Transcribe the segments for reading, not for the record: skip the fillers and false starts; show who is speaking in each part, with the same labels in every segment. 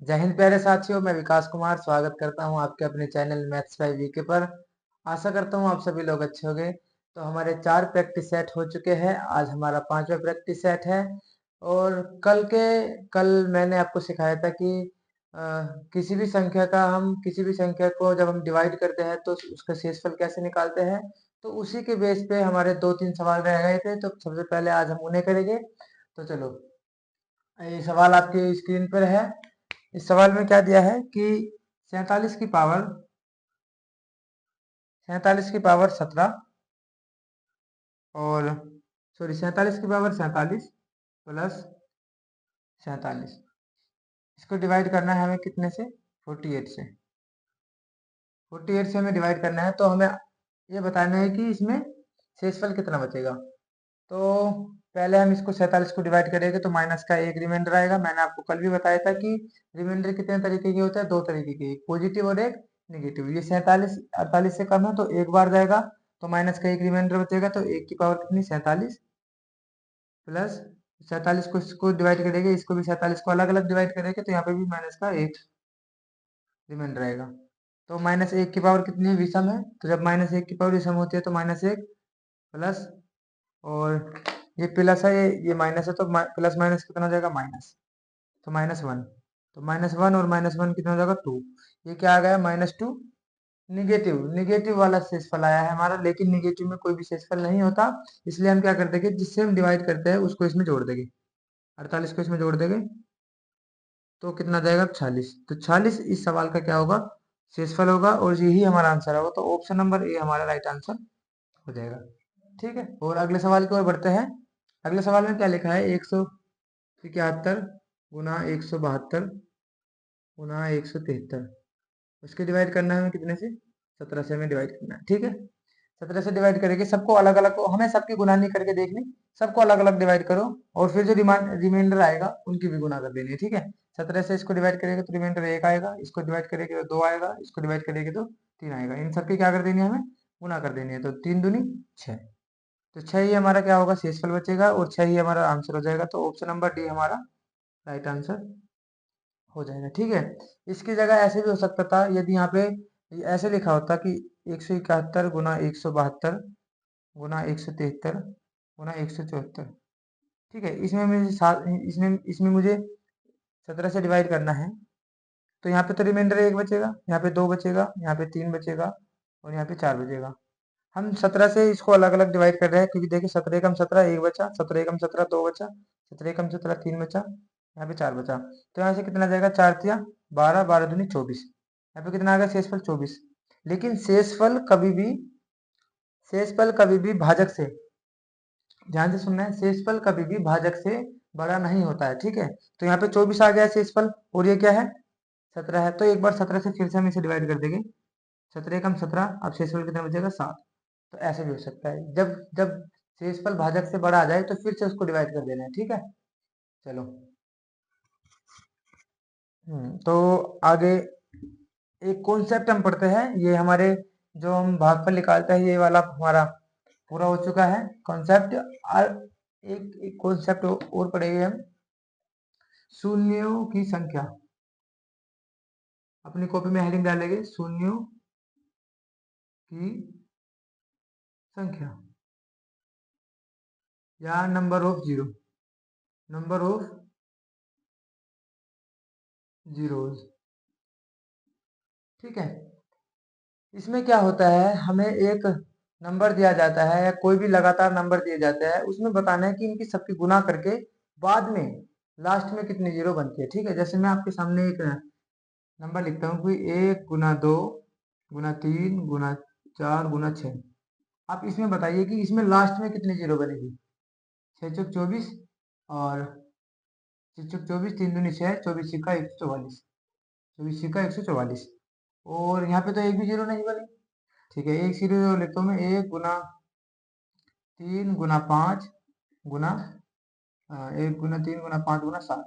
Speaker 1: जय हिंद प्यारे साथियों, मैं विकास कुमार स्वागत करता हूं आपके अपने चैनल मैथ्स बाय वीके पर। आशा करता हूं आप सभी लोग अच्छे होंगे। तो हमारे 4 प्रैक्टिस सेट हो चुके हैं, आज हमारा 5वां प्रैक्टिस सेट है। और कल मैंने आपको सिखाया था कि अ, किसी भी संख्या को जब हम डिवाइड करते हैं तो उसका शेषफल कैसे निकालते हैं। तो उसी के बेस पे हमारे 2-3 सवाल रह गए थे, तो सबसे पहले आज हम उन्हें करेंगे। तो चलो, ये सवाल आपकी स्क्रीन पर है। इस सवाल में क्या दिया है कि 47 की पावर 17 और 47 प्लस 47, इसको डिवाइड करना है हमें कितने से? 48 से। 48 से हमें डिवाइड करना है, तो हमें ये बताना है कि इसमें शेषफल कितना बचेगा। तो पहले हम इसको 47 को डिवाइड करेंगे तो माइनस का एक रिमाइंडर आएगा। मैंने आपको कल भी बताया था कि रिमाइंडर कितने तरीके के होते हैं, 2 तरीके के, एक पॉजिटिव और एक नेगेटिव। ये 47 48 से कम है तो एक बार जाएगा, तो माइनस का एक रिमाइंडर बचेगा। तो एक की पावर कितनी? 47 प्लस 47 को इसको डिवाइड करेंगे, इसको भी 47 को अलग अलग डिवाइड करेंगे, तो यहाँ पे भी माइनस का एक रिमाइंडर आएगा। तो माइनस एक की पावर कितनी है? विषम है, तो जब माइनस एक की पावर विषम होती है तो माइनस एक प्लस, और ये प्लस है, ये माइनस है, तो प्लस माइनस कितना हो जाएगा? माइनस। तो -1। तो -1 और -1 कितना हो जाएगा? 2। ये क्या आ गया? -2। निगेटिव निगेटिव वाला शेषफल आया है हमारा, लेकिन निगेटिव में कोई भी शेषफल नहीं होता। इसलिए हम क्या करते हैं कि जिससे हम डिवाइड करते हैं उसको इसमें जोड़ देंगे। 48 को इसमें जोड़ देंगे तो कितना जाएगा? 46। तो 46 इस सवाल का क्या होगा? शेषफल होगा, और यही हमारा आंसर होगा। तो ऑप्शन नंबर ए हमारा राइट आंसर हो जाएगा। ठीक है, और अगले सवाल की ओर बढ़ते हैं। अगले सवाल में क्या लिखा है? 171 गुना 172 गुना 173, उसके डिवाइड करना है हमें कितने से? 17 से हमें डिवाइड करना है। ठीक है, 17 से डिवाइड करेंगे, सबको अलग अलग, हमें सबकी गुना नहीं करके देखनी, सबको अलग अलग डिवाइड करो, और फिर जो रिमाइंडर आएगा उनकी भी गुना कर देनी है। ठीक है, 17 से इसको डिवाइड करेंगे तो रिमाइंडर 1 आएगा, इसको डिवाइड करेंगे तो 2 आएगा, इसको डिवाइड करेंगे तो 3 आएगा। इन सबकी क्या कर देनी है? हमें गुना कर देनी है। तो 3 दूनी 6। तो 6 ही हमारा क्या होगा? शेषफल बचेगा, और 6 ही हमारा आंसर हो जाएगा। तो ऑप्शन नंबर डी हमारा राइट आंसर हो जाएगा। ठीक है, इसकी जगह ऐसे भी हो सकता था, यदि यहाँ पे ऐसे लिखा होता कि 171 गुना 172 गुना 173 गुना 174। ठीक है, इसमें मुझे 17 से डिवाइड करना है। तो यहाँ पे तो रिमाइंडर 1 बचेगा, यहाँ पे 2 बचेगा, यहाँ पे 3 बचेगा, और यहाँ पे 4 बचेगा। हम 17 से इसको अलग अलग डिवाइड कर रहे हैं, क्योंकि देखिए 17 एकम 17 1 बचा, 17 एकम 17 2 बचा, 17 एकम 17 3 बचा, यहाँ पे 4 बचा। तो यहाँ से कितना जाएगा? 4 तिया 12, 12 दूनी 24। यहाँ पे कितना आ गया? शेषफल 24। लेकिन शेषफल कभी भी भाजक से, ध्यान से सुनना है, शेषफल कभी भी भाजक से बड़ा नहीं होता है। ठीक है, तो यहाँ पे 24 आ गया शेषफल, और ये क्या है? 17 है। तो एक बार 17 से फिर से हम इसे डिवाइड कर देंगे। 17 एकम 17, अब शेषफल कितना बचेगा? 7। तो ऐसे भी हो सकता है, जब जब शेषफल भाजक से बड़ा आ जाए तो फिर से उसको डिवाइड कर देना है। ठीक है, चलो। तो आगे एक कॉन्सेप्ट हम पढ़ते हैं। ये हमारे जो हम भागफल निकालते हैं, ये वाला हमारा पूरा हो चुका है कॉन्सेप्ट। एक कॉन्सेप्ट और पढ़ेंगे हम, शून्यों की संख्या। अपनी कॉपी में हेडिंग डालेंगे, शून्यों की संख्या, या number of zero, number of zeros. ठीक है, इसमें क्या होता है, हमें एक नंबर दिया जाता है या कोई भी लगातार नंबर दिए जाते हैं, उसमें बताना है कि इनकी सबकी गुना करके बाद में लास्ट में कितनी जीरो बनती है। ठीक है, जैसे मैं आपके सामने एक नंबर लिखता हूँ कि 1 गुना 2 गुना 3 गुना 4 गुना 6। आप इसमें बताइए कि इसमें लास्ट में कितनी जीरो बनेगी? 6 चौक 24, और 6 चौक 24, 3 दूनी 6, 24 छक्का 144, 24 छक्का 144, और यहाँ पे तो एक भी जीरो नहीं बनी। ठीक है, एक सीरीज और लिखता हूँ मैं, 1 गुना 3 गुना 5 गुना 1 गुना 3 गुना 5 गुना 7।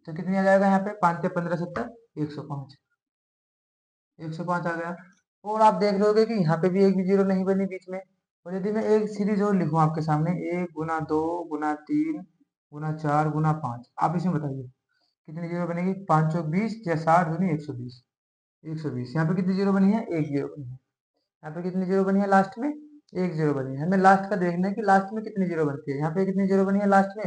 Speaker 1: तो कितनी आ जाएगा? यहाँ पे 5 से 15 70, 105। 105 आ गया। और आप देख रहे होगे कि यहाँ पे भी एक भी जीरो नहीं बनी बीच में। और यदि मैं एक सीरीज और लिखूं आपके सामने, 1 गुना 2 गुना 3 गुना 4 गुना 5, आप इसमें बताइए कितनी जीरो बनेगी, 5 चौक 20 या 60 दूनी 120, 120। यहाँ पे कितनी जीरो बनी है, एक जीरो बनी है। यहाँ पे कितनी जीरो बनी है लास्ट में, एक जीरो बनी है। हमें लास्ट का देखना है कि लास्ट में कितनी जीरो बनती है। यहाँ पे कितनी जीरो बनी है लास्ट में,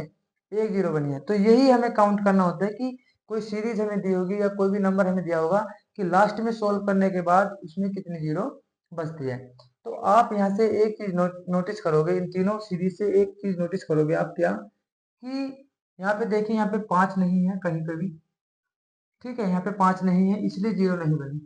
Speaker 1: एक जीरो बनी है। तो यही हमें काउंट करना होता है कि कोई सीरीज हमें दी होगी या कोई भी नंबर हमें दिया होगा कि लास्ट में सोल्व करने के बाद उसमें कितनी जीरो बचती है। तो आप यहाँ से एक चीज नोटिस करोगे, इन तीनों सीरीज से एक चीज नोटिस करोगे आप, क्या कि यहाँ पे देखिए, यहाँ पे 5 नहीं है कहीं पे भी, ठीक है, यहाँ पे 5 नहीं है इसलिए जीरो नहीं बनी,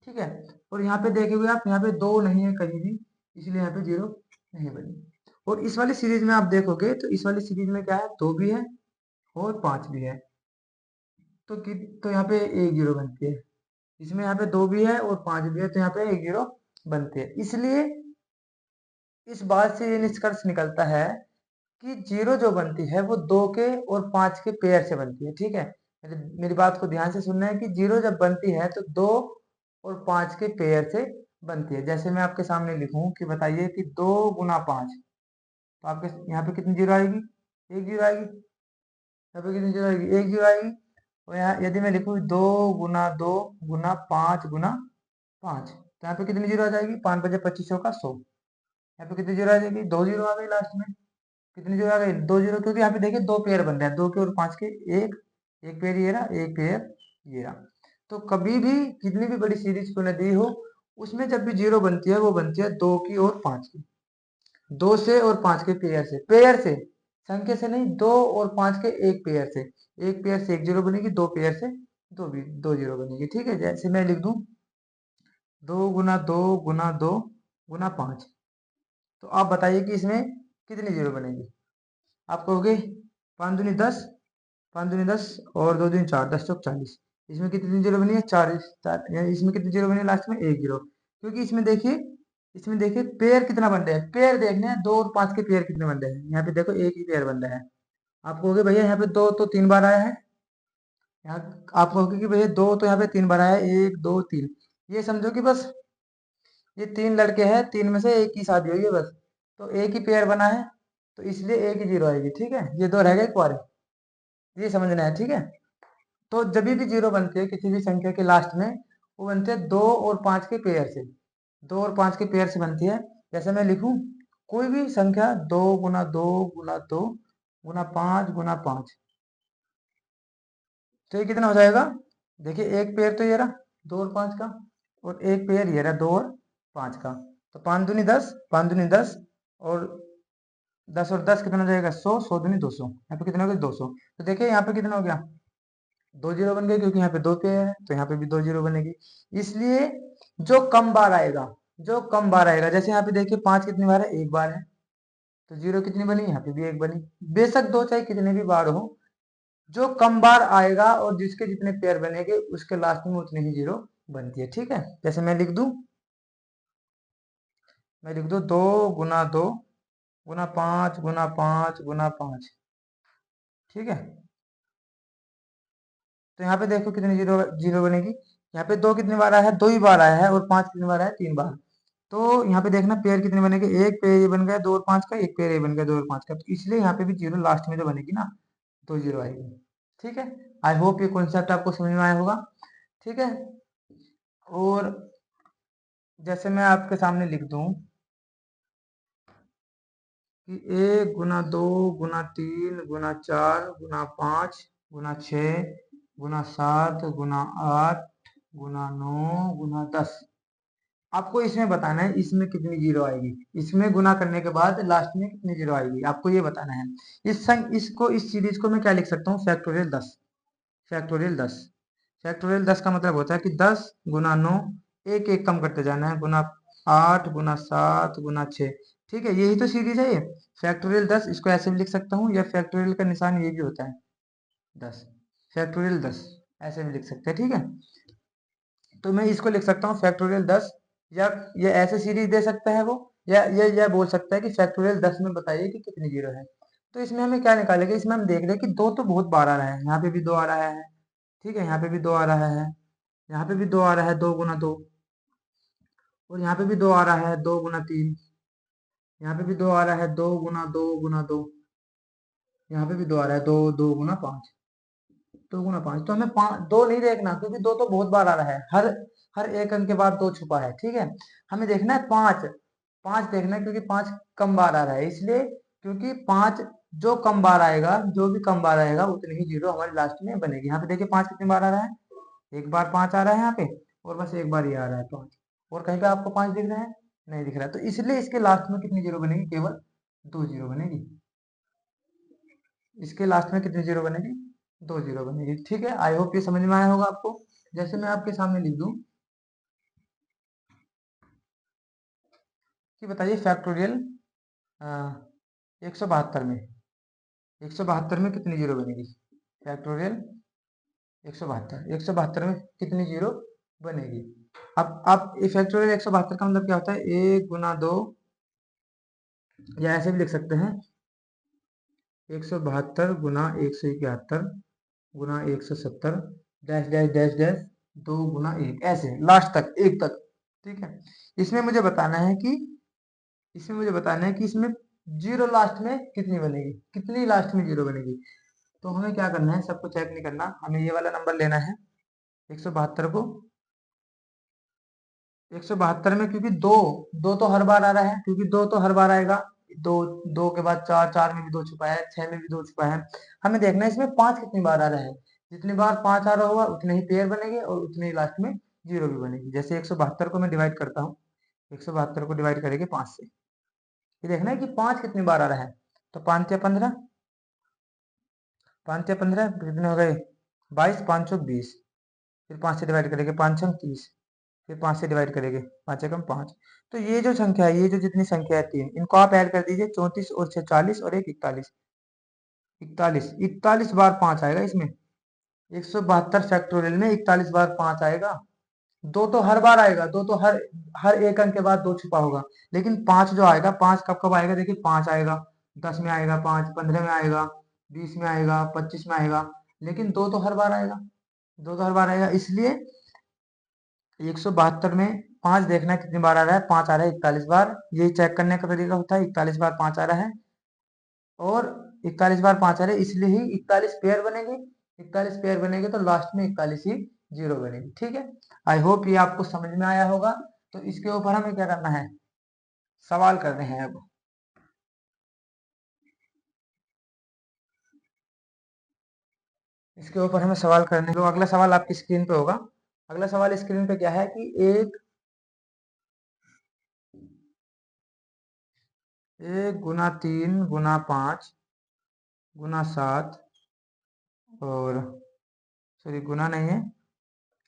Speaker 1: ठीक है। और यहाँ पे देखोगे आप, यहाँ पे 2 नहीं है कहीं भी, इसलिए यहाँ पे जीरो नहीं बनी। और इस वाली सीरीज में आप देखोगे तो इस वाली सीरीज में क्या है, 2 भी है और 5 भी है। तो यहाँ पे एक जीरो बनती है। इसमें यहाँ पे 2 भी है और 5 भी है, तो यहाँ पे एक जीरो बनती है। इसलिए इस बात से ये निष्कर्ष निकलता है कि जीरो जो बनती है वो 2 के और 5 के पेयर से बनती है, ठीक है। मेरी बात को ध्यान से सुनना है कि जीरो जब बनती है तो 2 और 5 के पेयर से बनती है। जैसे मैं आपके सामने लिखूं कि बताइए कि 2 गुना 5, तो आपके यहाँ पे कितनी जीरो आएगी, एक जीरो आएगी। यहाँ पे कितनी जीरो आएगी, एक जीरो आएगी। और यहाँ यदि मैं लिखूँ 2 गुना 2 गुना 5 गुना 5, तो यहाँ पे कितनी जीरो आ जाएगी, 5 बजे 25 का 100। यहाँ पे कितनी जीरो आ जाएगी, 2 जीरो आ गई लास्ट में। कितनी जीरो आ गई, 2 जीरो, क्योंकि यहाँ पे देखिए 2 पेयर बन रहे हैं, 2 के और 5 के। एक एक पेयर ये रहा, एक पेयर ये रहा। तो कभी भी कितनी भी बड़ी सीरीज क्यों न दी हो, उसमें जब भी जीरो बनती है वो बनती है 2 की और 5 की, 2 से और 5 के पेयर से, संख्या से नहीं, 2 और 5 के एक पेयर से। एक पेयर से एक जीरो बनेगी, दो पेयर से दो जीरो बनेगी, ठीक है। जैसे मैं लिख दूं 2 गुना 2 गुना 2 गुना 5, तो आप बताइए कि इसमें कितनी जीरो बनेगी। आप कहोगे 5 दूनी 10, 5 दूनी 10 और 2 दूनी 4, 10 चौक 40। इसमें कितनी जीरो बनी है, 40। इसमें कितनी जीरो बनी है लास्ट में, एक जीरो। क्योंकि इसमें देखिए पेयर कितना बन रहा है, पेयर देखना है 2 और 5 के पेयर कितने बन रहे हैं। यहाँ पे देखो एक ही पेयर बन रहा है। आप कहोगे भैया यहाँ पे 2 तो 3 बार आया है, यहाँ आप कहोगे कि भैया 2 तो यहाँ पे 3 बार आया है, 1 2 3। ये समझो कि बस ये 3 लड़के हैं, 3 में से एक की शादी हुई है बस, तो एक ही पेयर बना है, तो इसलिए एक ही जीरो आएगी, ठीक है। ये दो रह गए कुआरे, ये समझना है, ठीक है। तो जब भी जीरो बनती है किसी भी संख्या के लास्ट में, वो बनते हैं 2 और 5 के पेयर से, 2 और 5 के पेयर से बनती है। जैसे मैं लिखूं कोई भी संख्या 2 गुना 2 गुना 2 गुना 5 गुना 5, तो ये कितना हो जाएगा, देखिए एक पेयर तो ये रहा 2 और 5 का, और एक पेयर ये रहा 2 और 5 का। तो 5 दूनी 10, 5 दूनी 10 और 10 और 10 कितना हो जाएगा, 100, 100 दूनी 200। यहाँ पे कितना हो गया, 200। तो देखिए यहाँ पे कितना हो गया, 2 जीरो बन गए, क्योंकि यहाँ पे 2 पेयर है तो यहाँ पे भी 2 जीरो बनेगी। इसलिए जो कम बार आएगा, जैसे यहाँ पे देखिए 5 कितनी बार है, एक बार है, तो जीरो कितनी बनी, यहाँ पे भी एक बनी। बेशक दो चाहे कितने भी बार हो, जो कम बार आएगा और जिसके जितने पेयर बनेंगे उसके लास्ट में उतनी ही जीरो बनती है, ठीक है। जैसे मैं लिख दूं 2 गुना 2 गुना 5 गुना 5 गुना 5, ठीक है। तो यहाँ पे देखो कितनी जीरो जीरो बनेगी। यहाँ पे 2 कितनी बार आया है, 2 ही बार आया है, और 5 कितनी बार आया है, 3 बार। तो यहाँ पे देखना पेयर कितने बनेंगे, एक पेयर ये बन गया 2 और 5 का, एक पेयर ये बन गया 2 और 5 का, तो इसलिए यहाँ पे भी जीरो लास्ट में जो बनेगी ना, 2 जीरो आएगी, ठीक है। आई होप ये कॉन्सेप्ट आपको समझ में आया होगा, ठीक है। और जैसे मैं आपके सामने लिख दूं कि 1 गुना 2 गुना 3 गुना 4 गुना 5 गुना 6 गुना 7 गुना 8 गुना 9 गुना 10, आपको इसमें बताना है इसमें कितनी जीरो आएगी। इसमें गुना करने के बाद लास्ट में कितनी जीरो आएगी, आपको ये बताना है। इस सीरीज को मैं क्या लिख सकता हूँ, फैक्टोरियल 10। फैक्टोरियल 10, फैक्टोरियल 10 का मतलब होता है कि 10 गुना 9, एक एक कम करते जाना है, गुना 8 गुना 7 गुना 6, ठीक है। यही तो सीरीज है ये फैक्टोरियल 10। इसको ऐसे भी लिख सकता हूँ, या फैक्टोरियल का निशान ये भी होता है 10, फैक्टोरियल 10 ऐसे भी लिख सकते हैं, ठीक है। तो मैं इसको लिख सकता हूँ फैक्टोरियल 10, या ये ऐसे सीरीज दे सकता है वो, या ये बोल सकता है कि फैक्टोरियल 10 में बताइए कि कितनी जीरो है। तो इसमें हमें क्या निकालेंगे, इसमें हम देख रहे हैं कि दो तो बहुत बार आ रहा है, यहाँ पे भी 2 आ रहा है, ठीक है, यहाँ पे भी 2 आ रहा है, यहाँ पे भी 2 आ रहा है, 2 गुना 2, और यहाँ पे भी 2 आ रहा है, 2 गुना 3, यहाँ पे भी 2 आ रहा है, 2 गुना 2 गुना 2, यहाँ पे भी 2 आ रहा है, 2 2 गुना 5, 2 गुना 5, तो हमें दो नहीं देखना, क्योंकि दो तो बहुत बार आ रहा है, हर हर एक अंक के बाद दो छुपा है, ठीक है। हमें देखना है पांच, पांच देखना है, क्योंकि पांच कम बार आ रहा है, इसलिए क्योंकि पांच जो कम बार आएगा, जो भी कम बार आएगा उतनी ही जीरो हमारी लास्ट में बनेगी। यहाँ पे देखिए पांच कितनी बार आ रहा है, एक बार पांच आ रहा है यहाँ पे, और बस एक बार ये आ रहा है पांच, और कहीं पे आपको पांच दिख रहा है, नहीं दिख रहा है, तो इसलिए इसके लास्ट में कितनी जीरो बनेगी, केवल दो जीरो बनेगी। इसके लास्ट में कितनी जीरो बनेगी, दो जीरो बनेगी, ठीक है। आई होप ये समझ में आया होगा आपको। जैसे मैं आपके सामने लिख दूं कि बताइए फैक्टोरियल 172 में, 172 में कितनी जीरो बनेगी, फैक्टोरियल 172, 172 में कितनी जीरो बनेगी। अब आप ये फैक्टोरियल 172 का मतलब क्या होता है, एक गुना दो, या ऐसे भी लिख सकते हैं 172 गुना 171 गुना 170 डैश डैश डैश डैश 2 गुना 1, ऐसे लास्ट तक, एक तक, ठीक है। इसमें मुझे बताना है कि इसमें मुझे बताना है कि इसमें जीरो लास्ट में कितनी बनेगी, कितनी लास्ट में जीरो बनेगी। तो हमें क्या करना है, सबको चेक नहीं करना, हमें ये वाला नंबर लेना है 172 को, 172 में, क्योंकि दो, दो तो हर बार आ रहा है, क्योंकि दो तो हर बार आएगा, दो, दो के बाद चार, चार में भी दो छुपा है, छह में भी दो छुपा है। हमें देखना है इसमें पांच कितनी बार आ रहा है, जितनी बार पांच आ रहा होगा उतने ही पेयर बनेंगे और उतने ही लास्ट में जीरो भी बनेगी। जैसे 172 को मैं डिवाइड करता हूँ, 172 को डिवाइड करेंगे पांच से, ये देखना है कि पांच कितनी बार आ रहा है, तो पांच या 15, पांच या 15 कितने हो गए, 22, पांच सौ 20, फिर पांच से डिवाइड करेंगे, पांच छः 30, फिर पांच से डिवाइड करेंगे, पांच एकम पांच। तो ये जो संख्या है, ये जो जितनी संख्या है तीन, इनको आप ऐड कर दीजिए, 34 और 6 40 और एक 41, 41, 41 बार पांच आएगा इसमें, 172 फैक्टोरियल में 41 बार पांच आएगा। दो तो हर बार आएगा, दो तो हर हर एक अंक के बाद दो छुपा होगा, लेकिन पांच जो आएगा, पांच कब कब आएगा, देखिए पांच आएगा 10 में आएगा, पांच 15 में आएगा, 20 में आएगा, 25 में आएगा, लेकिन दो तो हर बार आएगा, दो तो हर बार आएगा, इसलिए 172 में पांच देखना कितनी बार आ रहा है, पांच आ रहा है 41 बार, यही चेक करने का तरीका होता है, 41 बार पांच आ रहा है, और 41 बार पांच आ रहा है, इसलिए ही 41 पेयर बनेंगे, 41 पेयर बनेंगे तो लास्ट में 41 ही जीरो बनेगी, ठीक है। आई होप ये आपको समझ में आया होगा। तो इसके ऊपर हमें क्या करना है, सवाल करने हैं अब। इसके ऊपर हमें सवाल करने, तो अगला सवाल आपकी स्क्रीन पे होगा। अगला सवाल स्क्रीन पे क्या है कि एक गुना तीन गुना पांच गुना सात, और सॉरी गुना नहीं है,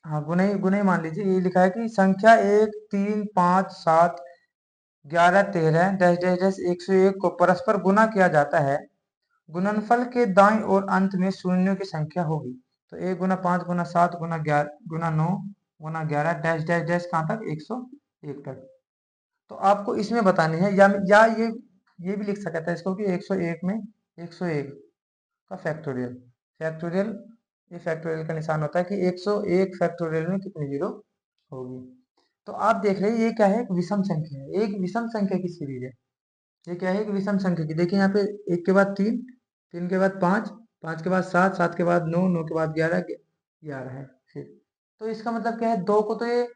Speaker 1: हाँ गुना ही, गुना ही मान लीजिए, ये लिखा है कि संख्या एक तीन पाँच सात 11 13 डैश डैश डैश 101 को परस्पर गुना किया जाता है, गुणनफल के दाईं ओर अंत में शून्यों की संख्या होगी। तो एक गुना पाँच गुना सात गुना 11 गुना 9 गुना 11 डैश डैश डैश कहाँ तक, 101 तक। तो आपको इसमें बतानी है, या ये भी लिख सकता है इसको कि 101 में 101 का फैक्टोरियल, फैक्टोरियल, ये फैक्टोरियल का निशान होता है कि 101 फैक्टोरियल में कितनी जीरो होगी। तो आप देख रहे हैं ये क्या है, एक विषम संख्या है, एक विषम संख्या की सीरीज है। ये क्या है, एक विषम संख्या की, देखिए यहाँ पे एक के बाद तीन, तीन के बाद पाँच, पाँच के बाद सात, सात के बाद नौ, नौ के बाद 11, 11 है फिर। तो इसका मतलब क्या है, दो को तो ये,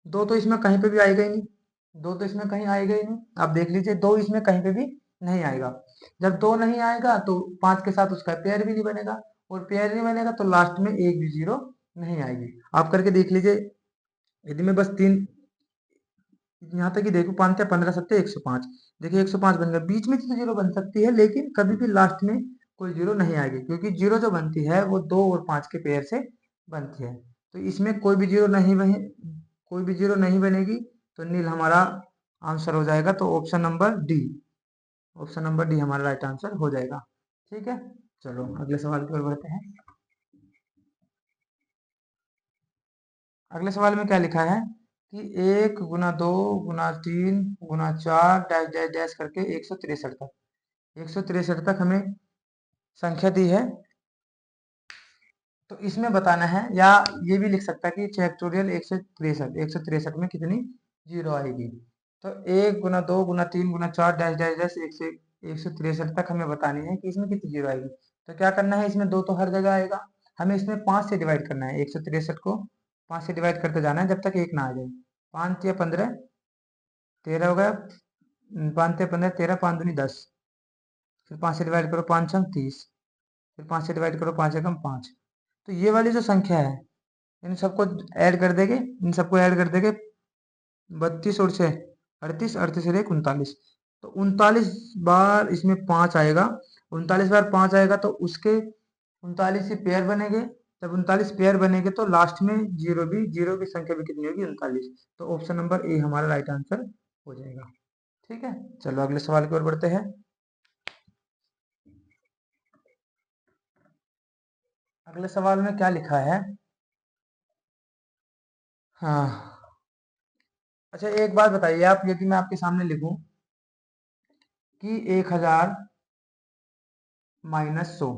Speaker 1: दो तो इसमें कहीं पे भी आएगा ही नहीं, दो तो इसमें कहीं आएगा ही नहीं, आप देख लीजिए दो इसमें कहीं पे भी नहीं आएगा। जब दो नहीं आएगा तो पांच के साथ उसका पेयर भी नहीं बनेगा, और पेयर नहीं बनेगा तो लास्ट में एक भी जीरो नहीं आएगी। आप करके देख लीजिए, यदि मैं बस तीन, यहाँ तक ही देखो, पाँच या 15 सत्ते 105, देखिए 105 बन गया, बीच में तो जीरो बन सकती है, लेकिन कभी भी लास्ट में कोई जीरो नहीं आएगी, क्योंकि जीरो जो बनती है वो दो और पांच के पेयर से बनती है। तो इसमें कोई भी जीरो नहीं बने, कोई भी जीरो नहीं बनेगी, तो नील हमारा आंसर हो जाएगा। तो option number D, option number D हमारा राइट आंसर हो जाएगा, ठीक है। चलो अगले सवाल की ओर बढ़ते हैं। अगले सवाल में क्या लिखा है कि एक गुना दो गुना तीन गुना चार डैश डैश डैश करके 163 तक, 163 तक हमें संख्या दी है। तो इसमें बताना है, या ये भी लिख सकता है कि फैक्टोरियल 163, 163 में कितनी जीरो आएगी। तो एक गुना दो गुना तीन गुना चार डैश डैश डैश 163 तक हमें बतानी है कि इसमें कितनी जीरो आएगी। तो क्या करना है, इसमें दो तो हर जगह आएगा, हमें इसमें 5 से डिवाइड करना है, 163 को 5 से डिवाइड करते जाना है जब तक 1 ना आ जाए। 5 या 15 13 हो गया, 5 या 15 13, 5 दूनी 10, फिर 5 से डिवाइड करो 5 छम 30, फिर 5 से डिवाइड करो 5 एकम 5। तो ये वाली जो संख्या है इन सबको ऐड कर देंगे, इन सबको ऐड कर देंगे, 32 और 6 38, 38 और 1 39। तो 39 बार इसमें 5 आएगा, 39 बार 5 आएगा तो उसके 39 ही पेयर बनेंगे। जब 39 पेयर बनेंगे तो लास्ट में जीरो भी, जीरो की संख्या भी कितनी होगी 39। तो ऑप्शन नंबर ए हमारा राइट आंसर हो जाएगा। ठीक है, चलो अगले सवाल की ओर बढ़ते हैं। अगले सवाल में क्या लिखा है? हाँ, अच्छा एक बात बताइए आप, यदि मैं आपके सामने लिखूं कि 1000 माइनस 100,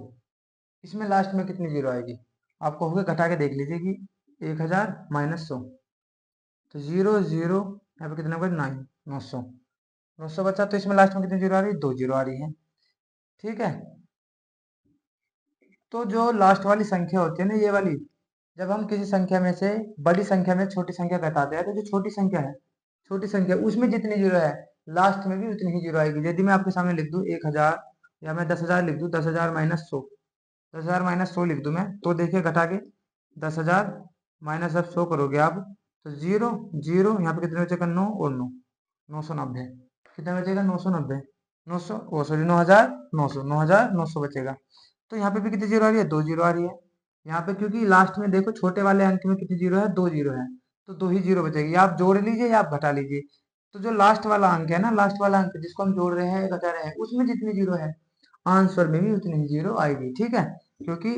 Speaker 1: इसमें लास्ट में कितनी जीरो आएगी? आप कहोगे घटा के देख लीजिए कि 1000 माइनस 100, तो जीरो जीरो यहाँ पे कितना बचा? 9, 900, 900 बचा, तो इसमें लास्ट में कितनी जीरो आ रही है? 2 जीरो आ रही है। ठीक है, तो जो लास्ट वाली संख्या होती है ना, ये वाली, जब हम किसी संख्या में से बड़ी संख्या में छोटी संख्या घटाते हैं तो जो छोटी संख्या है, छोटी संख्या उसमें जितनी जीरो है लास्ट में भी उतनी ही जीरो आएगी। यदि मैं आपके सामने लिख दूं 1000, या मैं 10,000 लिख दूं, 10,000 माइनस 100, 10,000 माइनस 100 लिख दूं मैं, तो देखिए घटा के 10,000 माइनस अब 100 करोगे आप, तो जीरो जीरो यहाँ पे कितने बचेगा? 9 और 9, 990। कितना बचेगा? 990, 900, ओ सॉरी 9,900, 9,900 बचेगा। तो यहाँ पे भी कितनी जीरो आ रही है? 2 जीरो आ रही है। यहाँ पे क्योंकि लास्ट में देखो छोटे वाले अंक में कितनी जीरो है? 2 जीरो है, तो 2 ही जीरो बचेगी। या आप जोड़ लीजिए या आप घटा लीजिए। तो जो लास्ट वाला अंक है ना, लास्ट वाला अंक जिसको हम जोड़ रहे हैं घटा रहे हैं, उसमें जितनी जीरो है आंसर में भी उतनी ही जीरो आएगी। ठीक है, क्योंकि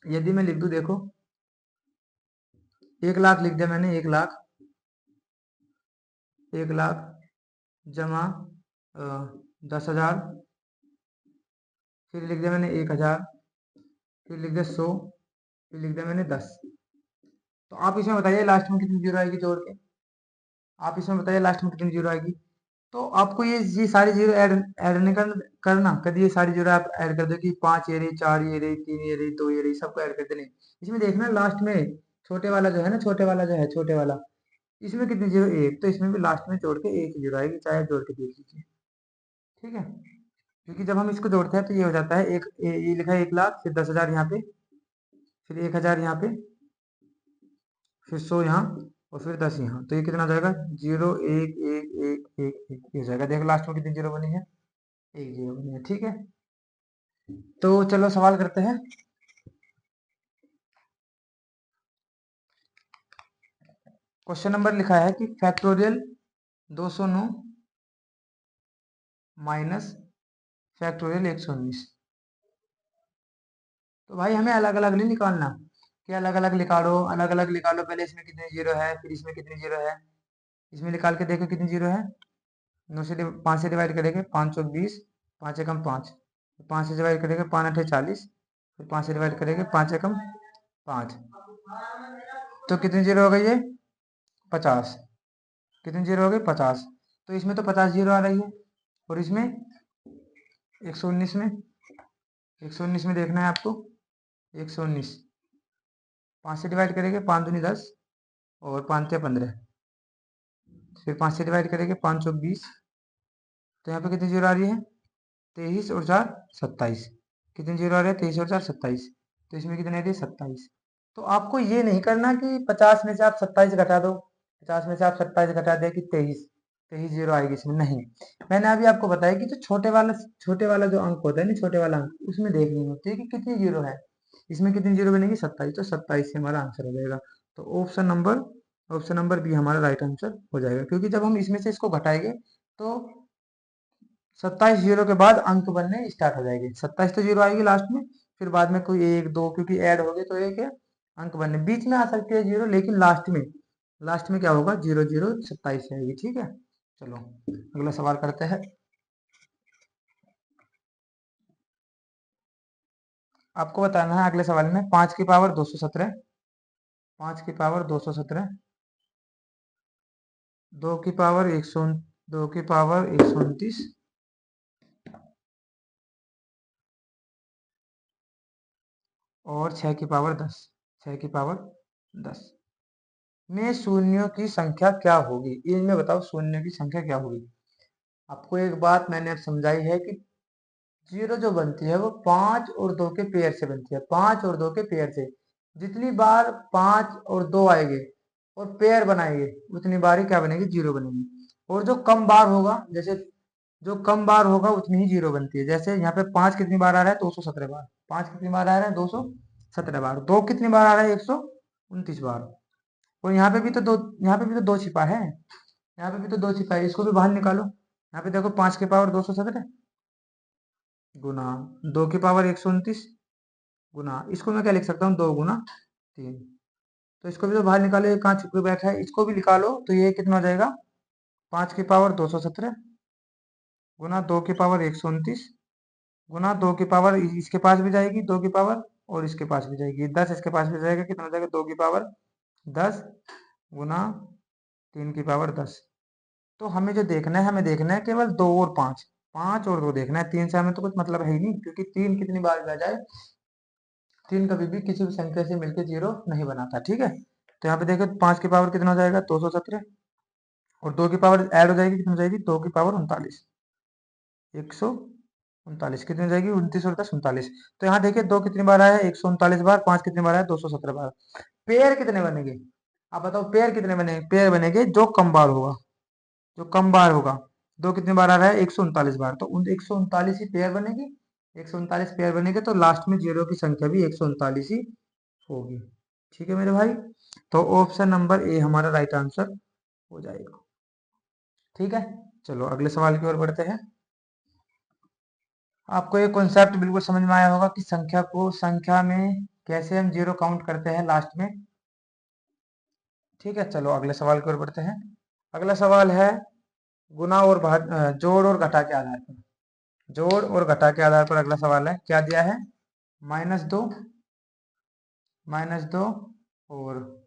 Speaker 1: यदि मैं लिख दूं, देखो 1 लाख लिख दिया मैंने, 1 लाख, 1 लाख जमा 10,000, फिर लिख दिया मैंने 1,000, फिर लिख दिया 100, फिर लिख दिया मैंने 10। तो आप इसमें बताइए लास्ट में कितनी जीरो आएगी जोड़ के? आप इसमें बताइए लास्ट में कितनी जीरो आएगी? तो आपको ये सारी जीरो ऐड ऐड नहीं करना। कभी ये सारी जीरो आप ऐड कर दो कि 5 ये रही, 4 ये रही, 3 ये रही, 2 ये रही, सबको ऐड कर देने। इसमें देखना लास्ट में छोटे वाला जो है ना, छोटे वाला जो है, छोटे वाला, इसमें कितनी जीरो? 1, तो इसमें भी लास्ट में जोड़ के 1 जीरो आएगी, चाहे जोड़ के देख लीजिए। ठीक है, क्योंकि जब हम इसको जोड़ते हैं तो ये हो जाता है एक, ये लिखा है 1 लाख, फिर 10,000 यहाँ पे, फिर 1,000 यहाँ पे, फिर 100 यहाँ, और फिर 10 यहाँ। तो ये कितना हो जाएगा? जीरो एक एक एक एक एक, ये हो जाएगा। देखो लास्ट में कितनी जीरो बनी है? 1 जीरो बनी है। ठीक है, तो चलो सवाल करते हैं। क्वेश्चन नंबर लिखा है कि फैक्टोरियल 209 माइनस फैक्टोरियल 119। तो भाई हमें अलग अलग नहीं निकालना कि अलग अलग निकालो, अलग अलग निकालो, पहले इसमें कितनी जीरो है, फिर इसमें कितनी जीरो है। इसमें निकाल के देखो कितनी जीरो है। 5 से डिवाइड करेंगे, 520, 5 एकम 5, 5 से डिवाइड करेंगे, 5 अठे 40, फिर 5 से डिवाइड करेंगे, 5 एकम 5। तो कितनी जीरो हो गई ये? 50। कितनी जीरो हो गई? 50। तो इसमें तो 50 जीरो आ रही है, और इसमें 119 में, 119 में देखना है आपको, 119, 5 से डिवाइड करेंगे, 5 दूनी 10, और 5 या 15, फिर 5 से डिवाइड करेंगे, 5 चौक 20। तो यहाँ पे कितनी जीरो आ रही है? 23 और 4 27। कितनी जीरो आ रही है? 23 और 4 27। तो इसमें कितनी आ रही है? 27। तो आपको ये नहीं करना कि 50 में से आप 27 घटा दो, 50 में से आप 27 घटा दे कि 23, 23 जीरो आएगी इसमें, नहीं। मैंने अभी आपको बताया कि जो छोटे वाला जो अंक होता है ना, छोटे वाला अंक, उसमें देखनी होती है कि कितनी जीरो है। इसमें कितनी जीरो बनेगी? 27, तो 27 से हमारा आंसर हो जाएगा। तो ऑप्शन नंबर बी हमारा राइट आंसर हो जाएगा, क्योंकि जब हम इसमें से इसको घटाएंगे तो 27 जीरो के बाद अंक बनने स्टार्ट हो जाएंगे। 27 तो जीरो आएगी लास्ट में, फिर बाद में कोई 1 2, क्योंकि ऐड हो गए तो एक है अंक बनने, बीच में आ सकती है जीरो, लेकिन लास्ट में क्या होगा? जीरो जीरो 27 से आएगी। ठीक है, चलो अगला सवाल करते हैं। आपको बताना है अगले सवाल में 5 की पावर 217, 5 की पावर 217, 2 की पावर 100, 2 की पावर 129, और 6 की पावर 10, 6 की पावर 10 में शून्यों की संख्या क्या होगी? इनमें बताओ शून्यों की संख्या क्या होगी? आपको एक बात मैंने अब समझाई है कि जीरो जो बनती है वो 5 और 2 के पेयर से बनती है, 5 और 2 के पेयर से। जितनी बार 5 और 2 आएंगे और पेयर बनाएंगे उतनी बार ही क्या बनेगी? जीरो बनेगी। और जो कम बार होगा, जैसे जो कम बार होगा उतनी ही जीरो बनती है। जैसे यहाँ पे 5 कितनी बार आ रहा है? 217 बार। 5 कितनी बार आ रहा है? 217 बार। 2 कितनी बार आ रहा है? 129 बार। और यहाँ पे भी तो दो, यहाँ पे भी तो दो छिपा है, यहाँ पे भी तो दो छिपा है, इसको भी बाहर निकालो। यहाँ पे देखो 5 की पावर 217 गुना 2 की पावर 129 गुना, इसको मैं क्या लिख सकता हूँ? 2 गुना 3। तो इसको भी तो बाहर निकालो, ये कहाँ छुप के बैठा है, इसको भी निकालो। तो ये कितना हो जाएगा? 5 की पावर 217 गुना 2 की पावर 129 गुना 2 की पावर इसके पास भी जाएगी 2 की पावर, और इसके पास भी जाएगी 10, इसके पास भी जाएगा। कितना हो जाएगा? 2 की पावर 10 गुना 3 की पावर 10। तो हमें जो देखना है, हमें देखना है केवल 2 और 5, 5 और 2 देखना है। 3 से हमें तो कुछ मतलब है ही नहीं, क्योंकि 3 कितनी बार भी आ जाए, 3 कभी भी किसी भी संख्या से मिलकर जीरो नहीं बनाता। ठीक है, तो यहाँ पे देखो 5 की पावर कितना हो जाएगा? 217, और 2 की पावर ऐड हो जाएगी, कितनी हो जाएगी? 2 की पावर 39, 139 कितनी हो जाएगी? 29 और 10 39। तो यहाँ देखिए 2 कितनी बार आया है? 139 बार। 5 कितनी बार आया? 217 बार। पेयर कितने बनेंगे? आप बताओ पेयर कितने बनेंगे? पेयर बनेंगे जो कम बार होगा, जो कम बार होगा। 2 कितनी बार आ रहा है? 139 बार। तो 139 ही पेयर बनेगी। 139 पेयर बनेंगे तो लास्ट में जीरो की संख्या भी 139 ही होगी। ठीक है मेरे भाई, तो ऑप्शन नंबर ए हमारा राइट आंसर हो जाएगा। ठीक है, चलो अगले सवाल की ओर बढ़ते हैं। आपको ये कॉन्सेप्ट बिल्कुल समझ में आया होगा कि संख्या में कैसे हम जीरो काउंट करते हैं लास्ट में। ठीक है, चलो अगले सवाल की ओर बढ़ते हैं। अगला सवाल है गुना और जोड़ और घटा के आधार पर। जोड़ और घटा के आधार पर अगला सवाल है, क्या दिया है? -2, -2 और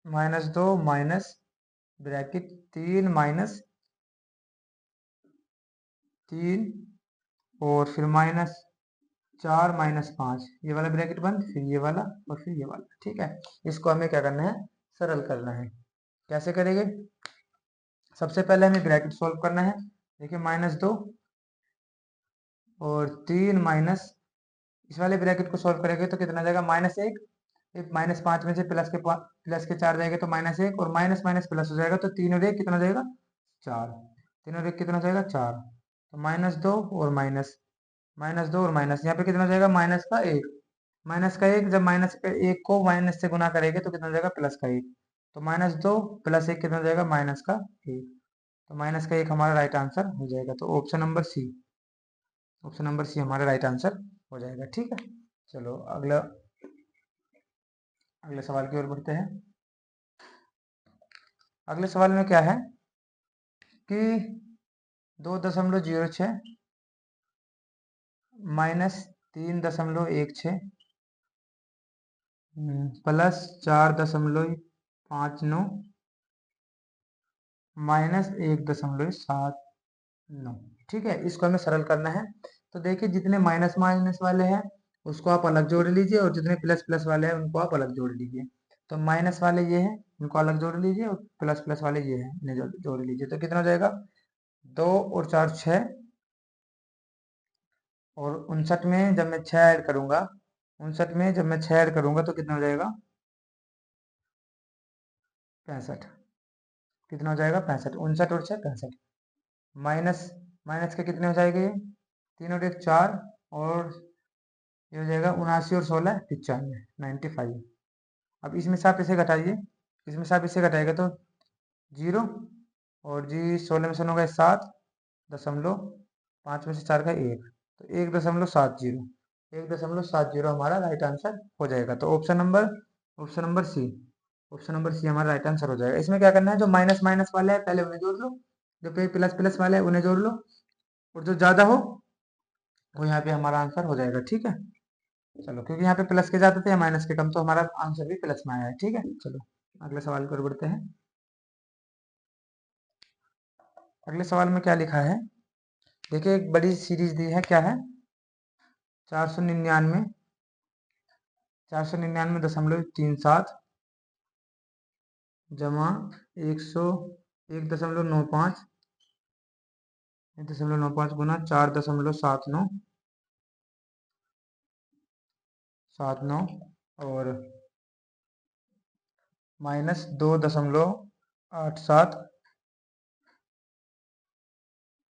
Speaker 1: -2 माइनस ब्रैकेट 3 -3 और फिर -4 -5, ये वाला ब्रैकेट बंद, फिर ये वाला और फिर ये वाला। ठीक है, इसको हमें क्या करना है? सरल करना है। कैसे करेंगे? सबसे पहले हमें ब्रैकेट सॉल्व करना है। देखिए -2 और 3 माइनस, इस वाले ब्रैकेट को सॉल्व करेंगे तो कितना जाएगा? -1। -5 में से प्लस के 4 जाएगा तो -1, और माइनस माइनस प्लस हो जाएगा, तो 3 और 1 कितना हो जाएगा? 4। 3 और 1 कितना हो जाएगा? 4। तो -2 और -2 और माइनस, यहाँ पे कितना हो जाएगा? -1। -1, जब -1 को माइनस से गुना करेंगे तो कितना हो जाएगा? +1। तो -2 +1 कितना हो जाएगा? -1। तो -1 हमारा राइट आंसर हो जाएगा। तो ऑप्शन नंबर सी हमारा राइट आंसर हो जाएगा। ठीक है, चलो अगले सवाल की ओर बढ़ते हैं। अगले सवाल में क्या है कि 2.06 -3.16 +4.59 -1.79। ठीक है, इसको हमें सरल करना है। तो देखिए जितने माइनस माइनस वाले हैं उसको आप अलग जोड़ लीजिए, और जितने प्लस प्लस वाले हैं उनको आप अलग जोड़ लीजिए। तो माइनस वाले ये हैं, उनको अलग जोड़ लीजिए, और प्लस प्लस वाले ये हैं, इन्हें जोड़ लीजिए। तो कितना हो जाएगा? 2 और 4 6, और 59 में जब मैं 6 ऐड करूंगा, 59 में जब मैं 6 ऐड करूंगा तो कितना हो जाएगा? 65। कितना हो जाएगा? 65। 59 और 6 65। माइनस माइनस के कितने हो जाएंगे? 3 और 1 4, और ये हो जाएगा 79 और 16 95, 95। अब इसमें से आप इसे घटाइए, इसमें से आप इसे घटाएगा तो 0, और जी 16 में से 9 गए 7.5 में से 4 का 1, तो 1.70, 1.70 हमारा राइट आंसर हो जाएगा। तो option number C, option number C हमारा राइट आंसर हो जाएगा। इसमें क्या करना है? जो माइनस माइनस वाले हैं पहले उन्हें जोड़ लो, जो पे प्लस प्लस वाले हैं उन्हें जोड़ लो, और जो ज्यादा हो वो यहाँ पे हमारा आंसर हो जाएगा। ठीक है, चलो क्योंकि यहाँ पे प्लस के ज्यादा थे, माइनस के कम, तो हमारा आंसर भी प्लस में आया है। ठीक है, चलो अगले सवाल पर बढ़ते हैं। अगले सवाल में क्या लिखा है? देखिए एक बड़ी सीरीज दी है, क्या है? 499 499.37 जमा 101.95 1.95 गुना 4.79 और माइनस 2.87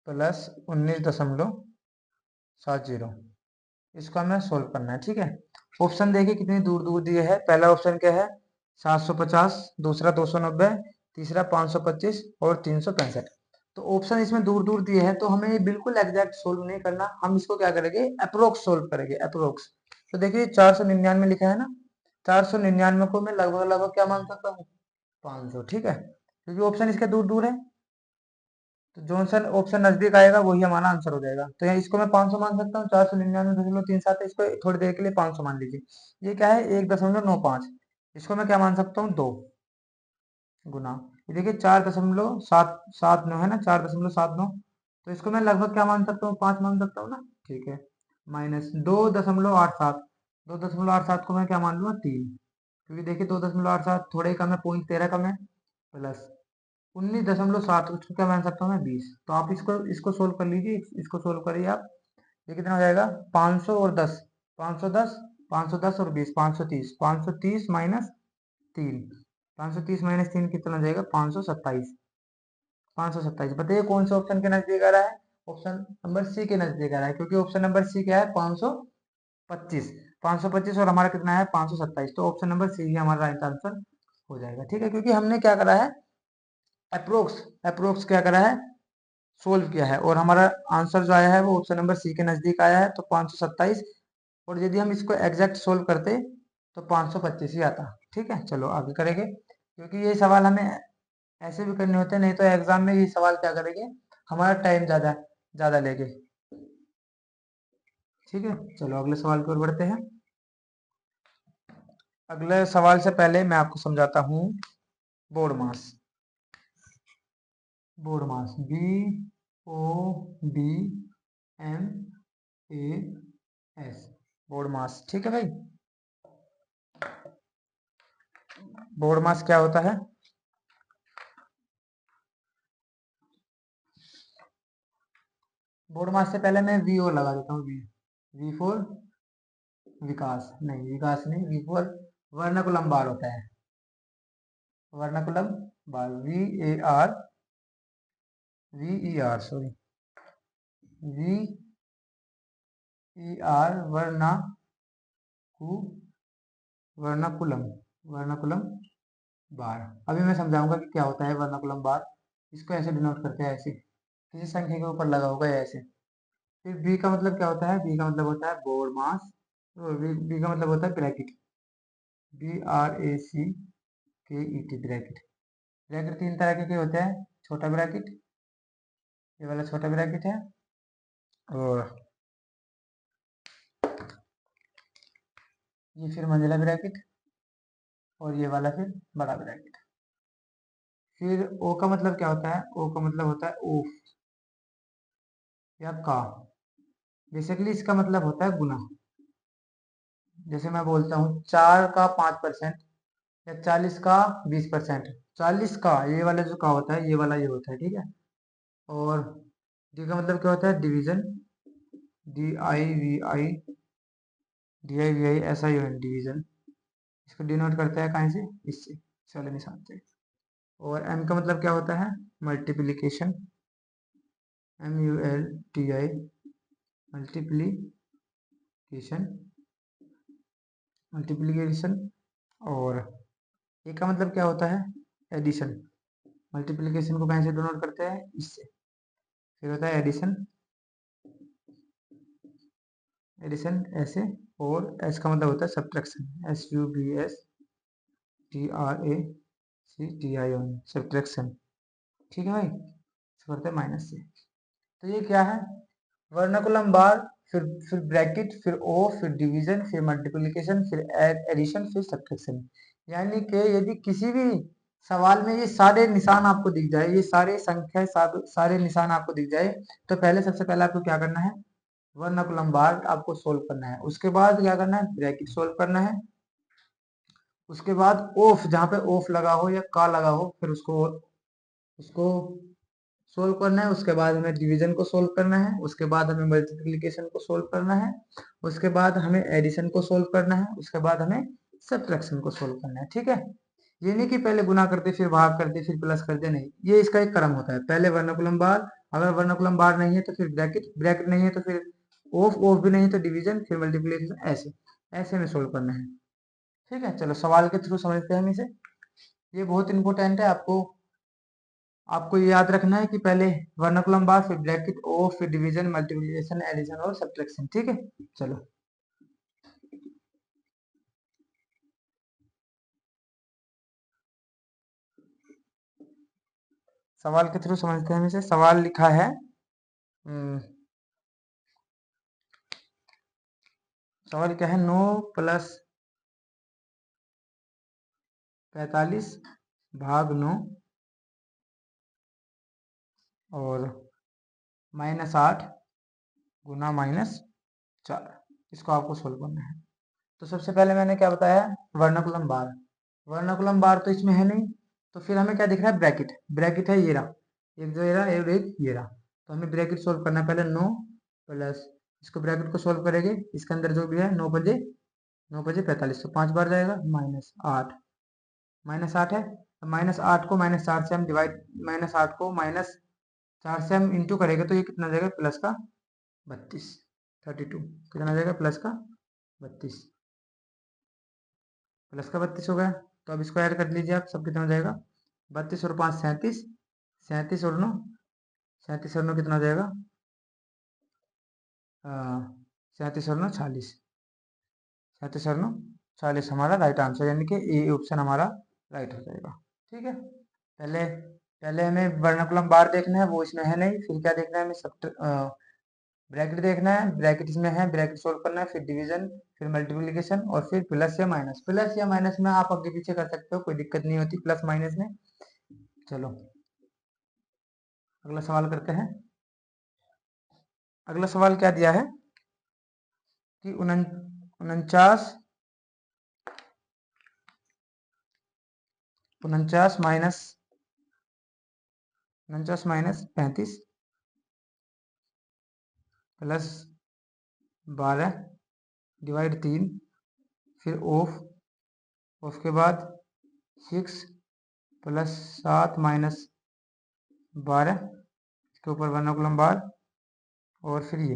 Speaker 1: प्लस 19.70। इसको हमें सोल्व करना है, ठीक है। ऑप्शन देखिए कितनी दूर दूर दिए है। पहला ऑप्शन क्या है 750, दूसरा 290, तीसरा 525 और 365। तो ऑप्शन इसमें दूर दूर दिए हैं, तो हमें ये बिल्कुल एग्जैक्ट सोल्व नहीं करना, हम इसको क्या करेंगे अप्रोक्स सोल्व करेंगे, अप्रोक्स। तो देखिए 499 लिखा है ना, 499 को मैं लगभग लगभग क्या मान सकता हूँ 500, ठीक है, क्योंकि ऑप्शन इसके दूर दूर है। तो जो सा ऑप्शन नजदीक आएगा वही हमारा आंसर हो जाएगा। तो यहाँ इसको मैं 500 मान सकता हूँ, 499.37 इसको थोड़ी देर के लिए 500 मान लीजिए। ये क्या है 1.95, इसको मैं क्या मान सकता हूँ 2 गुना, ये देखिए 4.779 है ना, 4.79। तो इसको मैं लगभग क्या मान सकता हूँ 5 मान सकता हूँ ना, ठीक है। माइनस 2.87, 2.87 को मैं क्या मान लूंगा 3, क्योंकि देखिए 2.87 थोड़े कम है, 0.13 कम है, प्लस 19.7 उसको क्या मान सकता हूँ मैं 20। तो आप इसको इसको सोल्व कर लीजिए, इसको सोल्व करिए आप। ये कितना हो जाएगा 500 और 10, 510, 510 और 20, 530, 530 माइनस 3, 530 माइनस 3 कितना हो जाएगा 527, 527। बताइए कौन से ऑप्शन के नजदीक आ रहा है, ऑप्शन नंबर सी के नजदीक आ रहा है, क्योंकि ऑप्शन नंबर सी क्या है 525, 525 और हमारा कितना है 527। तो ऑप्शन नंबर सी ही हमारा राइट आंसर हो जाएगा, ठीक है। क्योंकि हमने क्या करा है अप्रोक्स, अप्रोक्स क्या करा है सोल्व किया है, और हमारा आंसर जो आया है वो ऑप्शन नंबर सी के नजदीक आया है, तो 527। और यदि हम इसको एग्जैक्ट सोल्व करते तो 525 ही आता, ठीक है। चलो आगे करेंगे, क्योंकि ये सवाल हमें ऐसे भी करने होते हैं, नहीं तो एग्जाम में ये सवाल क्या करेंगे हमारा टाइम ज्यादा ज्यादा लेंगे, ठीक है। चलो अगले सवाल की ओर बढ़ते हैं। अगले सवाल से पहले मैं आपको समझाता हूँ बोर्ड मास, बोर्ड मास BODMAS, बोर्ड मास, ठीक है भाई। बोर्ड मास क्या होता है, बोर्ड मास से पहले मैं VO लगा देता हूँ, वी फॉर विकास, नहीं विकास नहीं, वी फॉर वर्नाकुलम बार होता है, वर्नाकुलम बार, VAR सॉरी, VER वर्नाकुलम, वर्नाकुलम बार। अभी मैं समझाऊंगा कि क्या होता है वर्नाकुलम बार। इसको ऐसे डिनोट करते हैं, ऐसे किसी संख्या के ऊपर लगा होगा या ऐसे। फिर बी का मतलब क्या होता है, बी का मतलब होता है बोर्ड मास, बी का मतलब होता है ब्रैकेट, BRACKET ब्रैकेट। ब्रैकेट तीन तरह के होते हैं, छोटा ब्रैकेट, ये वाला छोटा ब्रैकेट है, और ये फिर मंजिला ब्रैकेट, और ये वाला फिर बड़ा ब्रैकेट। फिर ओ का मतलब क्या होता है, ओ का मतलब होता है ओफ या का। बेसिकली इसका मतलब होता है गुना। जैसे मैं बोलता हूँ 4 का 5% या 40 का 20%, 40 का ये वाला जो का होता है ये वाला ये होता है, ठीक है। और डी का मतलब क्या होता है डिवीजन, DIVI डिवीजन। इसको डिनोट करता है कहाँ से, इससे, इस वाले निशान से। और एम का मतलब क्या होता है मल्टीप्लीकेशन, MULTI मल्टीप्लीकेशन, मल्टीप्लीकेशन। और ए का मतलब क्या होता है एडिशन, मल्टीप्लीकेशन को कैसे डिनोट करते हैं इससे। फिर होता है एडिशन, एडिशन ऐसे। और एस का मतलब होता है सब्ट्रैक्शन, SUBSTRACTION सब्ट्रैक्शन, ठीक है भाई। इसको करते हैं माइनस से। तो ये क्या है वर्नाकुलम बार, फिर ब्रैकेट, फिर ओ, फिर डिवीजन, फिर मल्टीप्लिकेशन, फिर एडिशन, फिर सब्ट्रैक्शन। यानी कि यदि किसी भी सवाल में ये सारे निशान आपको दिख जाए, ये सारे संख्या सारे निशान आपको दिख जाए, तो पहले सबसे पहले आपको क्या करना है वर्नाकुलम बार आपको सोल्व करना है। उसके बाद क्या करना है, ब्रैकेट सोल्व करना है। उसके बाद ऑफ, जहां पे ऑफ लगा हो या का लगा हो, फिर उसको उसको सोल्व करना है। उसके बाद हमें डिवीजन को सोल्व करना है। उसके बाद हमें मल्टीप्लिकेशन को सोल्व करना है। उसके बाद हमें एडिशन को सोल्व करना है। उसके बाद हमें सब्ट्रैक्शन को सोल्व करना है। ठीक है, ये नहीं कि पहले गुना करते फिर भाग करते फिर प्लस करते, नहीं, ये इसका एक क्रम होता है। पहले वर्नाकुलम बार, अगर वर्नाकुलम बार नहीं है तो फिर ब्रैकेट, ब्रैकेट नहीं है तो फिर ऑफ, ऑफ भी नहीं है तो डिवीजन, फिर मल्टीप्लिकेशन, ऐसे ऐसे में सोल्व करना है। ठीक है, चलो सवाल के थ्रू समझते हैं हम इसे। ये बहुत इंपॉर्टेंट है, आपको आपको ये याद रखना है कि पहले वर्नाकुलम बार, फिर ब्रैकेट, ओ, फिर डिवीजन, मल्टीप्लिकेशन, एडिशन और सब्ट्रैक्शन। ठीक है, चलो सवाल के थ्रू समझते हैं हम इसे। सवाल लिखा है, सवाल क्या है, 9 प्लस 45 भाग 9 और -8 गुना -4, इसको आपको सोल्व करना है। तो सबसे पहले मैंने क्या बताया, वर्नाकुलम बार। वर्नाकुलम बार तो इसमें है नहीं, तो फिर हमें क्या दिख रहा है, ब्रैकेट। ब्रैकेट है ये रहा, एक जो ये रहा और एक ये रहा। तो हमें ब्रैकेट सोल्व करना है। पहले 9 प्लस, इसको ब्रैकेट को सोल्व करेंगे, इसके अंदर जो भी है 9 बजे 45, तो 5 बार जाएगा, -8, -8 है। -8 को -4 से हम डिवाइड, -8 को -4 से हम इंटू करेंगे तो ये कितना जाएगा, प्लस का 32, 32 कितना जाएगा, प्लस का 32, प्लस का 32 हो गया। तो अब इसको ऐड कर लीजिए आप, सब कितना हो जाएगा, 32 और 5 37, 37 और 9, 37 और 9 कितना हो जाएगा, 37 और 9 40, 37 और 9 40 हमारा राइट आंसर, यानी कि ए ऑप्शन हमारा राइट हो जाएगा। ठीक है, पहले पहले हमें वर्नाकुलम बार देखना है, वो इसमें है नहीं। फिर क्या देखना है हमें, सब ब्रैकेट देखना है, ब्रैकेट इसमें है, ब्रैकेट सोल्व करना है, फिर डिवीजन, फिर मल्टीप्लिकेशन और फिर प्लस या माइनस। प्लस या माइनस में आप आगे पीछे कर सकते हो, कोई दिक्कत नहीं होती प्लस माइनस में। चलो अगला सवाल करते हैं। अगला सवाल क्या दिया है कि 49 माइनस 35 प्लस 12 डिवाइड 3, फिर ऑफ, उसके बाद 6 प्लस 7 माइनस 12, इसके ऊपर वर्नाकुलम बार और फिर ये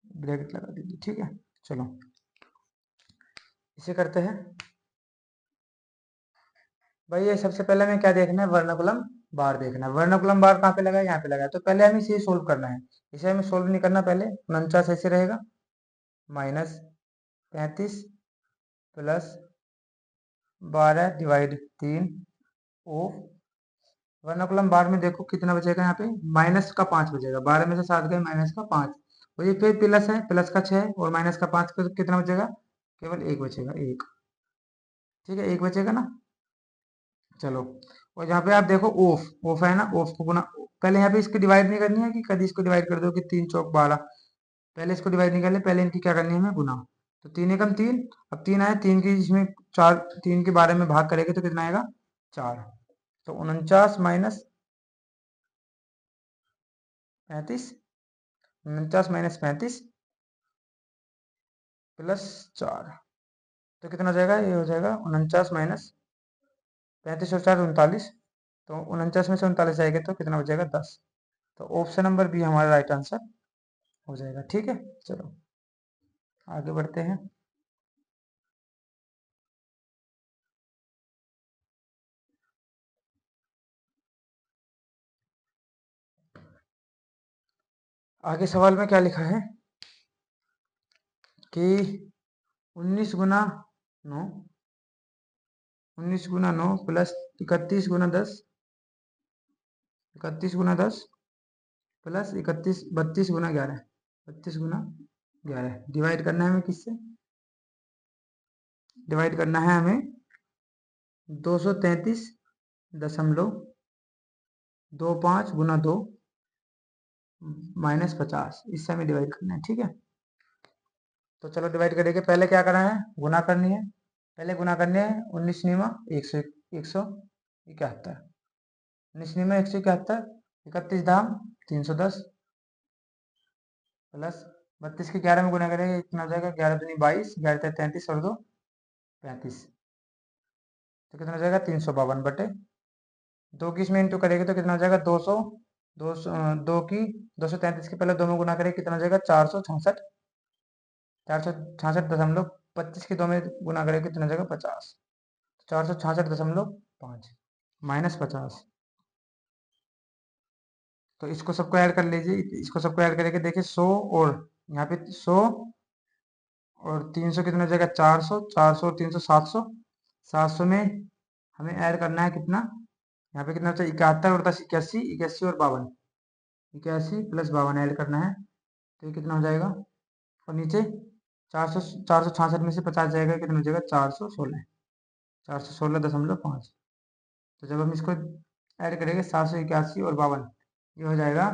Speaker 1: ब्रैकेट लगा दीजिए। ठीक है, चलो इसे करते हैं। भाई ये सबसे पहले हमें क्या देखना है, वर्नाकुलम बार देखना है। वर्नाकुलम बार कहाँ पे लगा है, यहाँ पे लगा है। तो पहले हमें इसे सोल्व करना है। इसे हमें सोल्व नहीं करना, पहले 49 ऐसे रहेगा, -35 प्लस 12 डिवाइड 3 ओ, वर्नाकुलम बार में देखो कितना बचेगा, यहाँ पे माइनस का 5 बचेगा। 12 में से 7 गए, माइनस का 5, और ये फिर प्लस है, प्लस का 6 और माइनस का 5 का कितना बचेगा, केवल एक बचेगा, एक। ठीक है, एक बचेगा ना। चलो, और यहाँ पे आप देखो ऑफ, ऑफ है ना, ऑफ को गुना, पहले यहाँ पे इसकी डिवाइड नहीं करनी है कि कभी इसको डिवाइड कर दो कि 3 चौक 12, पहले इसको डिवाइड नहीं करनी, पहले इनकी क्या करनी है हमें, गुना। तो 3 एकम 3, अब 3 आए, 3 की इसमें 4, 3 के 12 में भाग करेंगे तो कितना आएगा, 4। तो 49 माइनस 35, 49 - 35 प्लस 4, तो कितना हो जाएगा, ये हो जाएगा 49 - 35 और 4 39, तो 49 में से 39 जाएगा तो कितना हो जाएगा, 10। तो ऑप्शन नंबर बी हमारा राइट आंसर हो जाएगा। ठीक है, चलो आगे बढ़ते हैं। आगे सवाल में क्या लिखा है कि 19 गुना 9, 19 गुना 9 प्लस 31 गुना 10, 31 गुना 10 प्लस 32 गुना 11, 32 गुना 11 डिवाइड करना है हमें, किससे डिवाइड करना है हमें, 233.25 गुना 2 -50 इससे हमें डिवाइड करना है। ठीक है, तो चलो डिवाइड करेंगे। पहले क्या करना है, गुना करनी है। पहले गुना करनी है 19 निमा 171, 19 निमा 171, 31 धाम 310 प्लस 32 के 11 में गुना करेंगे, इतना हो जाएगा 11 दूनी 22, 11 33 और 2 35, तो कितना हो जाएगा 352 बटे 2 की इसमें इंटू करेंगे तो कितना हो जाएगा 200, 200 2 की 233 के पहले 2 में गुना करेंगे, कितना हो जाएगा 466, 466.25 के 2 में गुना करेंगे कितना हो जाएगा 50, 466.5 -50। तो इसको सबको ऐड कर लीजिए, इसको सबको ऐड करके देखिए 100 और यहाँ पे 100 और 300 कितना हो जाएगा 400, 400 और 300 700, 700 में हमें ऐड करना है कितना, यहाँ पे कितना होता है 71 और 10 81, 81 और 52, 81 प्लस 52 ऐड करना है, तो ये कितना हो जाएगा, और नीचे 466 में से 50 जाएगा, कितना हो जाएगा 416, 416.5। तो जब हम इसको ऐड करेंगे 781 और 52, ये हो जाएगा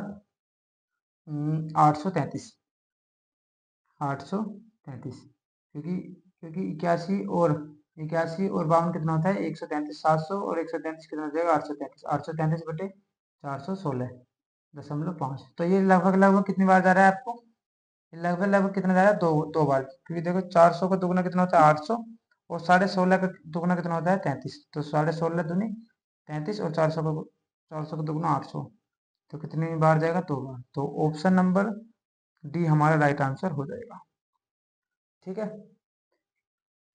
Speaker 1: 833, 833, क्योंकि क्योंकि 81 और 52 कितना होता है 133, 700 और 133 कितना हो जाएगा 833, 833 बटे 416.5। तो ये लगभग लगभग कितनी बार जा रहा है आपको, लगभग लगभग कितना जा रहा है, दो बार, क्योंकि देखो 400 का दुगुना कितना होता है 800 और 16.5 का दुगुना कितना होता है 33, तो 16.5 दूनी 33 और 400 का दुगुना 800, तो कितनी बार जाएगा, 2 बार। तो ऑप्शन नंबर डी हमारा राइट आंसर हो जाएगा। ठीक है,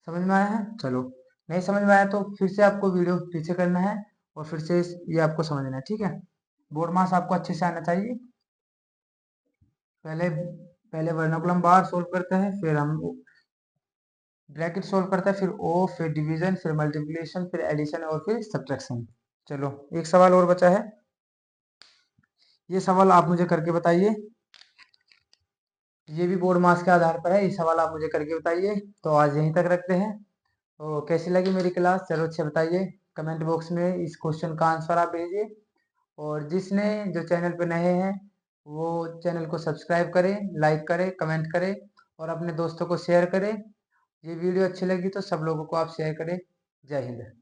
Speaker 1: समझ में आया है। चलो, नहीं समझ में आया तो फिर से आपको वीडियो पीछे करना है और फिर से ये आपको समझना है। ठीक है, बोर्ड मास आपको अच्छे से आना चाहिए। पहले पहले वर्नाकुलम बार सोल्व करते हैं, फिर हम ब्रैकेट सोल्व करता है, फिर ओ, फिर डिवीजन, फिर मल्टीप्लिकेशन, फिर एडिशन और फिर सब्ट्रैक्शन। चलो, एक सवाल और बचा है, ये सवाल आप मुझे करके बताइए। ये भी बोर्ड मास के आधार पर है, ये सवाल आप मुझे करके बताइए। तो आज यहीं तक रखते हैं। तो कैसी लगी मेरी क्लास, चलो अच्छे बताइए, कमेंट बॉक्स में इस क्वेश्चन का आंसर आप भेजिए। और जिसने जो चैनल पर नए हैं वो चैनल को सब्सक्राइब करें, लाइक करें, कमेंट करें और अपने दोस्तों को शेयर करें। ये वीडियो अच्छी लगी तो सब लोगों को आप शेयर करें। जय हिंद।